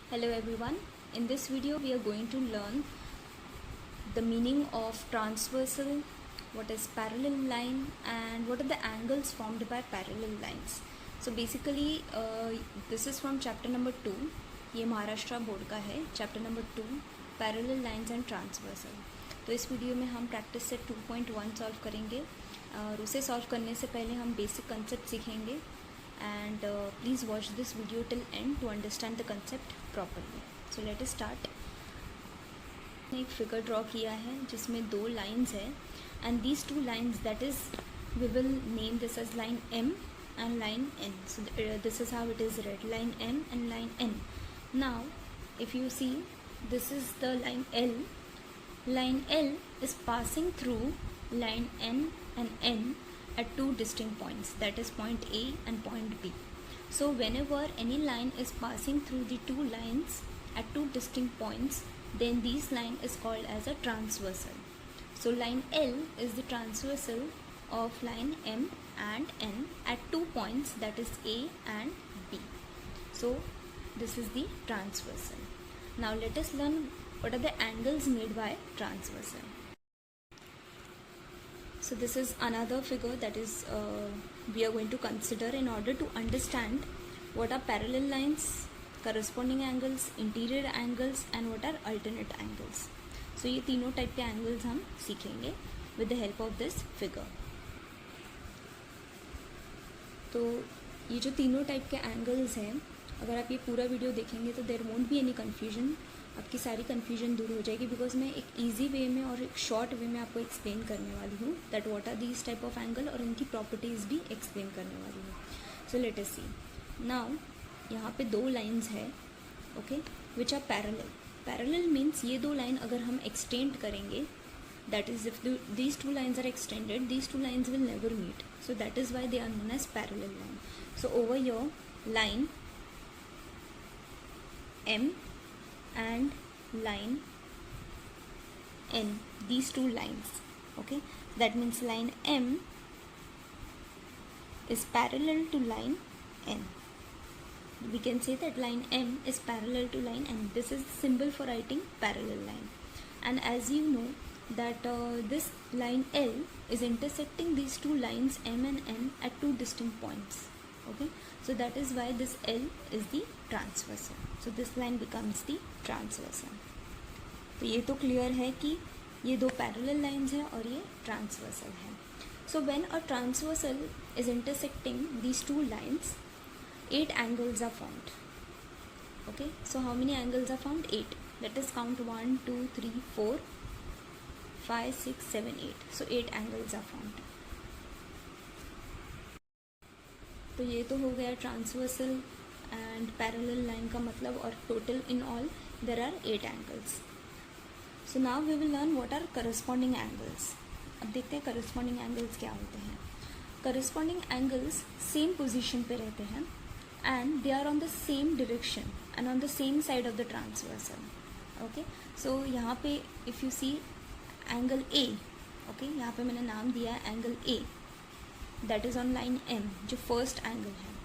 Hello everyone, in this video we are going to learn the meaning of transversal, what is parallel line and what are the angles formed by parallel lines. So basically this is from chapter number 2, ये Maharashtra board का है, chapter number 2 parallel lines and transversal. तो इस video में हम practice set 2.1 solve करेंगे और उसे सॉल्व करने से पहले हम बेसिक कंसेप्ट सीखेंगे and please watch this video till end to understand the concept properly. So let us start. एक फिगर ड्रॉ किया है जिसमें दो लाइंस है and these two lines, that is we will name this as line M and line N. So this is how it is read, line M and line N. Now if you see, this is the line L. Line L is passing through line N and N at two distinct points, that is point A and point B. So whenever any line is passing through the two lines at two distinct points, then this line is called as a transversal. So line L is the transversal of line M and N at two points, that is A and B. So this is the transversal. Now let us learn what are the angles made by transversal. So this is another figure that is we are going to consider in order to understand what are parallel lines, corresponding angles, interior angles and what are alternate angles. So ये तीनों type के angles हम सीखेंगे with the help of this figure. तो ये जो तीनों type के angles हैं, अगर आप ये पूरा वीडियो देखेंगे तो there won't be any confusion. आपकी सारी कन्फ्यूजन दूर हो जाएगी बिकॉज मैं एक ईजी वे में और एक शॉर्ट वे में आपको एक्सप्लेन करने वाली हूँ that what are these type of angle और इनकी प्रॉपर्टीज़ भी एक्सप्लेन करने वाली हूँ. सो लेट अस सी. नाउ यहाँ पे दो लाइंस है, okay, which are parallel. Parallel means ये दो लाइन अगर हम एक्सटेंड kरेंगे, that is if these two lines are extended, these two lines will never meet. So that is why they are known as parallel line. So over your line M and line N, these two lines, okay, that means line M is parallel to line N. We can say that line M is parallel to line N. This is the symbol for writing parallel line. And as you know that this line L is intersecting these two lines M and N at two distinct points, okay, so that is why this L is the transversal. So this line becomes the transversal. तो ये तो clear है कि ये दो parallel lines हैं और ये ट्रांसवर्सल है. So when a transversal is intersecting these two lines, 8 angles are formed. Okay, so how many angles are formed? 8. Let us count 1 2 3 4 5 6 7 8. So 8 angles are formed. तो ये तो हो गया ट्रांसवर्सल एंड पैरेलल लाइन का मतलब, और total in all there are 8 angles. So now we will learn what are corresponding angles. अब देखते हैं करस्पॉन्डिंग एंगल्स क्या होते हैं. करस्पॉन्डिंग एंगल्स सेम पोजीशन पे रहते हैं and they are on the same direction and on the same side of the transversal. Okay, so यहाँ पे if you see angle A, okay, यहाँ पे मैंने नाम दिया है angle A, that is on line M, जो फर्स्ट एंगल है.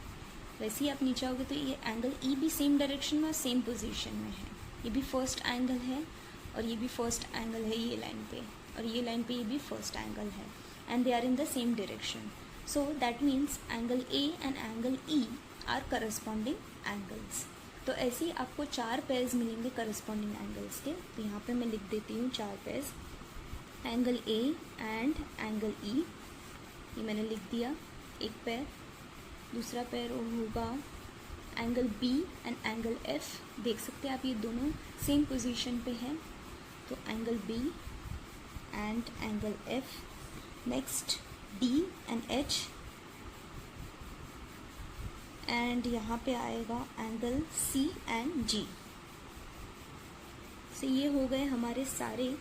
वैसे ही आप नीचे आओगे तो ये एंगल ई भी सेम डायरेक्शन में और सेम पोजीशन में है. ये भी फर्स्ट एंगल है और ये भी फर्स्ट एंगल है ये लाइन पे, और ये लाइन पे ये भी फर्स्ट एंगल है and they are in the same direction. So that means angle A and angle E are corresponding angles. तो ऐसे ही आपको 4 पेयर्स मिलेंगे करस्पॉन्डिंग एंगल्स के. तो यहाँ पे मैं लिख देती हूँ 4 pairs, angle A and angle E, ये मैंने लिख दिया एक पेयर. दूसरा पेयर होगा angle B and angle F. देख सकते हैं आप ये दोनों सेम पोजीशन पे हैं, तो angle B and angle F. Next D and H, and यहाँ पे आएगा एंगल सी एंड जी. तो ये हो गए हमारे सारे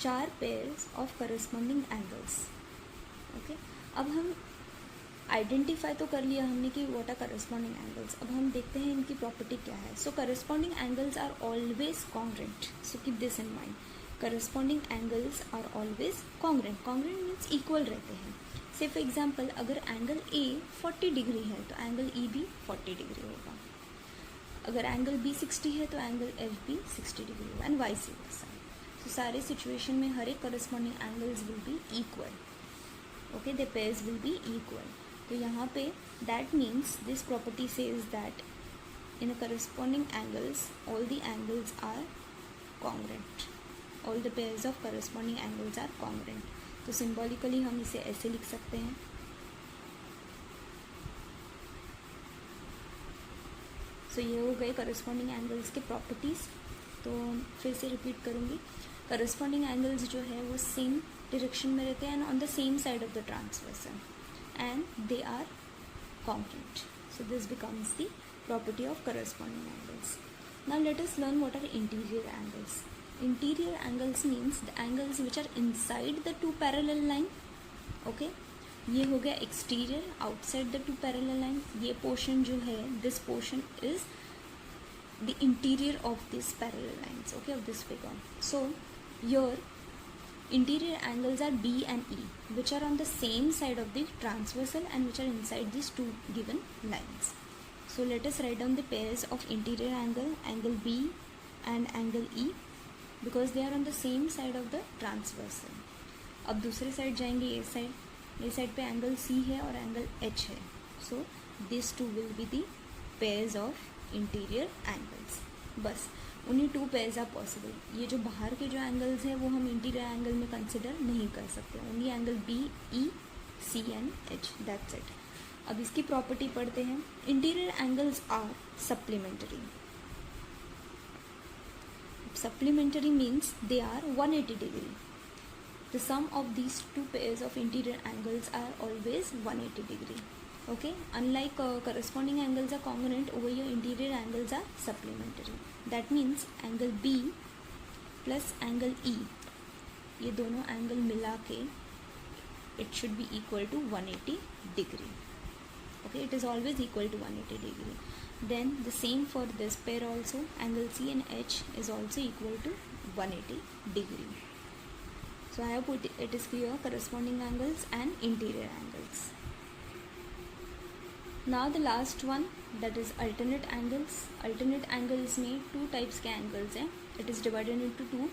4 pairs of corresponding angles. Okay, अब हम आइडेंटिफाई तो कर लिया हमने कि व्हाट आर करस्पॉन्डिंग एंगल्स. अब हम देखते हैं इनकी प्रॉपर्टी क्या है. सो corresponding angles are always congruent. So keep this in mind, corresponding angles are always congruent. Congruent means equal रहते हैं. से फॉर एग्जाम्पल अगर एंगल ए 40 डिग्री है तो एंगल ई भी 40 डिग्री होगा. अगर एंगल बी 60 है तो एंगल एफ भी 60 डिग्री होगा एंड वाइस वर्सा। तो सारे सिचुएशन में हर एक corresponding angles will be equal, okay, the pairs will be equal. तो यहाँ पे that means this property says that in a corresponding angles all the angles are congruent, all the pairs of corresponding angles are congruent. तो symbolically हम इसे ऐसे लिख सकते हैं, तो ये हो गए करस्पॉन्डिंग एंगल्स के प्रॉपर्टीज़। तो फिर से रिपीट करूँगी, करस्पॉन्डिंग एंगल्स जो है वो सेम डायरेक्शन में रहते हैं and on the same side of the transversal and they are congruent. So this becomes the property of corresponding angles. Now let us learn what are interior angles. Interior angles means the angles which are inside the two parallel line, okay. ये हो गया exterior, outside the two parallel line. ये portion जो है, this portion is the interior of this parallel lines, okay, of this figure. So your interior angles are B and E, which are on the same side of the transversal and which are inside these two given lines. So let us write down the pairs of interior angle, angle B and angle E, because they are on the same side of the transversal. अब दूसरे side जाएंगे, ये side पे angle C है और angle H है. So these two will be the pairs of interior angles. बस उन्हीं टू पेयर्स आर पॉसिबल। ये जो बाहर के जो एंगल्स हैं वो हम इंटीरियर एंगल में कंसिडर नहीं कर सकते, only angle B, E, C and H, that's it. अब इसकी प्रॉपर्टी पढ़ते हैं। Interior angles are supplementary. Supplementary means they are 180 degree. The sum of these two pairs of interior angles are always 180 degree, okay, unlike corresponding angles are congruent, over here interior angles are supplementary. That means angle B plus angle E, ये दोनों angle मिला के it should be equal to 180 degree, okay, it is always equal to 180 degree. Then the same for this pair also, angle C and H is also equal to 180 degree. So I have put it is clear, corresponding angles and interior angles. Now the last one, that is alternate angles. Alternate angles में two types के angles हैं. It is divided into two,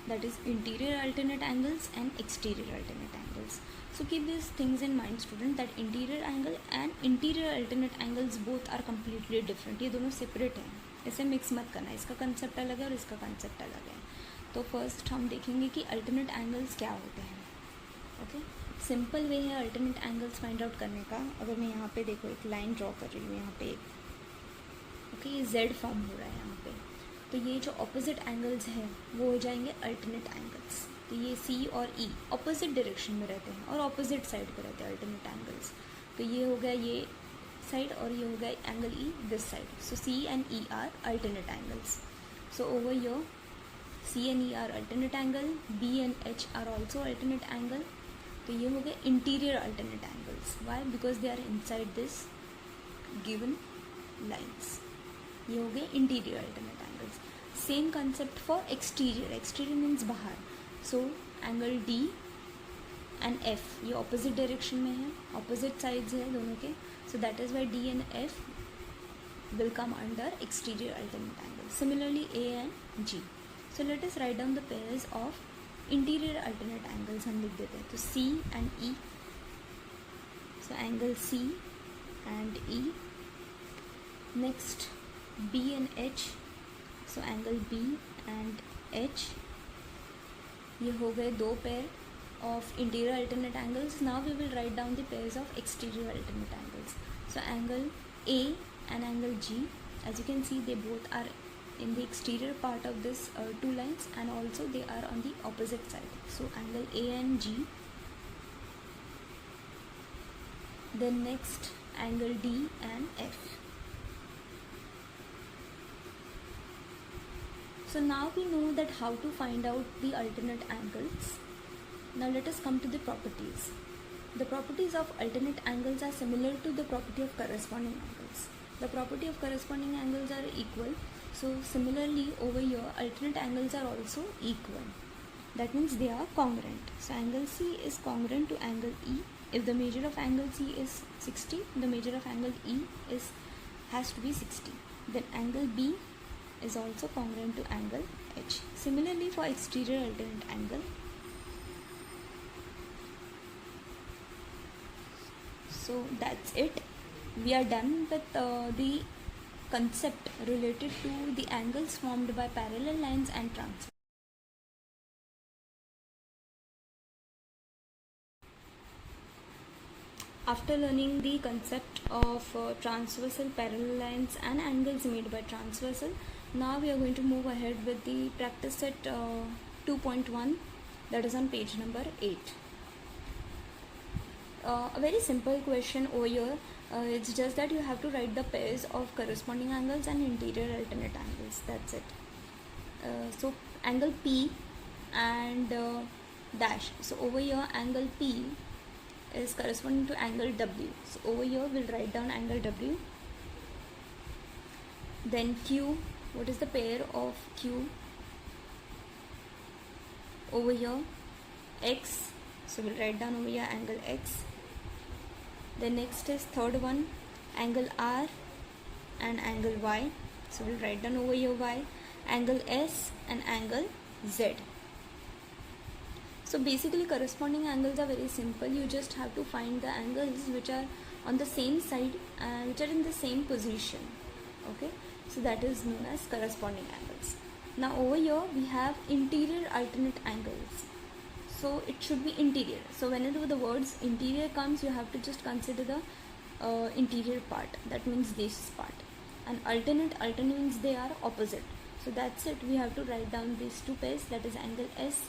that is interior alternate angles and exterior alternate angles. So keep these things in mind student, that interior angle and interior alternate angles both are completely different. ये दोनों separate हैं, इसे mix मत करना, इसका concept अलग है और इसका concept अलग है। तो first हम देखेंगे कि alternate angles क्या होते हैं, okay? सिंपल वे है अल्टरनेट एंगल्स फाइंड आउट करने का। अगर मैं यहाँ पे देखो एक लाइन ड्रॉ कर रही हूँ यहाँ पे, ओके, ये जेड फॉर्म हो रहा है यहाँ पे, तो ये जो ऑपोजिट एंगल्स हैं वो हो जाएंगे अल्टरनेट एंगल्स। तो ये सी और ई ऑपोजिट डायरेक्शन में रहते हैं और ऑपोजिट साइड पे रहते हैं अल्टरनेट एंगल्स। तो ये हो गया ये साइड और ये हो गया angle E this side. So C and E are alternate angles. So over your C and E are alternate angle, B and H are also alternate angle. तो ये हो गए interior alternate angles. Why? Because they are inside this given lines. ये हो गए interior alternate angles. Same concept for exterior. Exterior means बाहर। So angle D and F ये opposite direction में है, ऑपोजिट साइड्स है दोनों के। So that is why D and F will come under exterior alternate angle. Similarly A and G. So let us write down the pairs of interior alternate angles हम लिख देते हैं। तो C and E, so angle C and E. Next B and H, so angle B and H. ये हो गए दो pair of interior alternate angles. Now we will write down the pairs of exterior alternate angles. So angle A and angle G, as you can see they both are in the exterior part of this two lines and also they are on the opposite side. So angle A and G. Then next angle D and F. So now we know that how to find out the alternate angles. Now let us come to the properties. The properties of alternate angles are similar to the property of corresponding angles. The property of corresponding angles are equal. So similarly over here alternate angles are also equal. That means they are congruent. So angle C is congruent to angle E. If the measure of angle C is 60, the measure of angle E has to be 60. then angle B is also congruent to angle H. Similarly for exterior alternate angle, so that's it. We are done with the concept related to the angles formed by parallel lines and transversal. After learning the concept of transversal parallel lines and angles made by transversal, now we are going to move ahead with the practice set 2.1, that is on page number 8. A very simple question over here. It's just that you have to write the pairs of corresponding angles and interior alternate angles. That's it. So angle P and dash. So over here angle P is corresponding to angle W. So over here we'll write down angle W. Then Q, what is the pair of Q? Over here X, so we'll write down over here angle X. Then next is third one, angle R and angle Y, so we'll write down over here Y, angle S and angle Z. So basically corresponding angles are very simple. You just have to find the angles which are on the same side and which are in the same position. Okay, so that is known as corresponding angles. Now over here we have interior alternate angles. So it should be interior. So whenever the words interior comes, you have to just consider the interior part. That means this part. And alternate means they are opposite. So that's it. We have to write down these two pairs. That is angle S.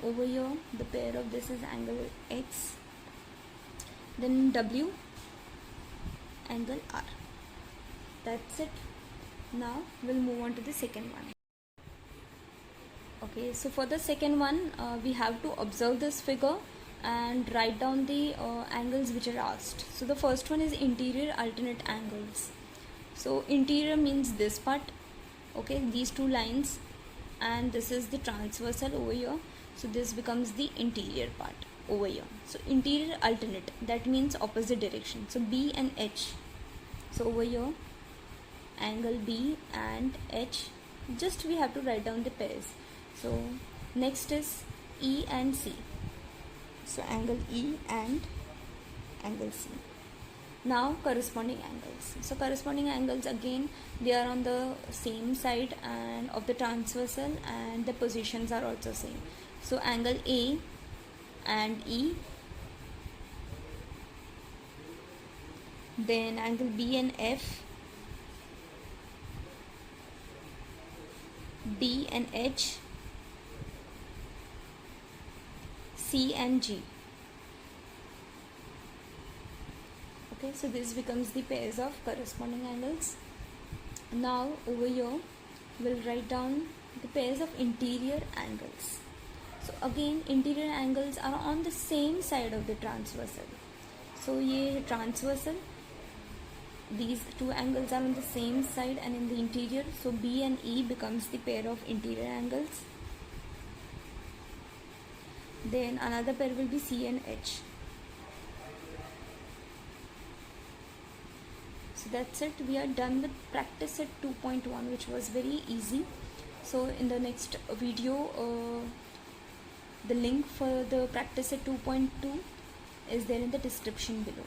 Over here the pair of this is angle X. Then W, angle R. That's it. Now we'll move on to the second one. Okay, so for the second one we have to observe this figure and write down the angles which are asked. So the first one is interior alternate angles. So interior means this part, okay, these two lines, and this is the transversal over here. So this becomes the interior part over here. So interior alternate, that means opposite direction. So B and H. So over here angle B and H, just we have to write down the pairs. So next is E and C. So angle E and angle C. Now corresponding angles. So corresponding angles, again they are on the same side and of the transversal, and the positions are also same. So angle A and E, then angle B and F, D and H, C and G. Okay, so this becomes the pairs of corresponding angles. Now over here we'll write down the pairs of interior angles. So again interior angles are on the same side of the transversal. So ये transversal, these two angles are on the same side and in the interior. So B and E becomes the pair of interior angles. Then another pair will be C and H. So that's it. We are done with practice set 2.1, which was very easy. So in the next video, the link for the practice set 2.2 is there in the description below.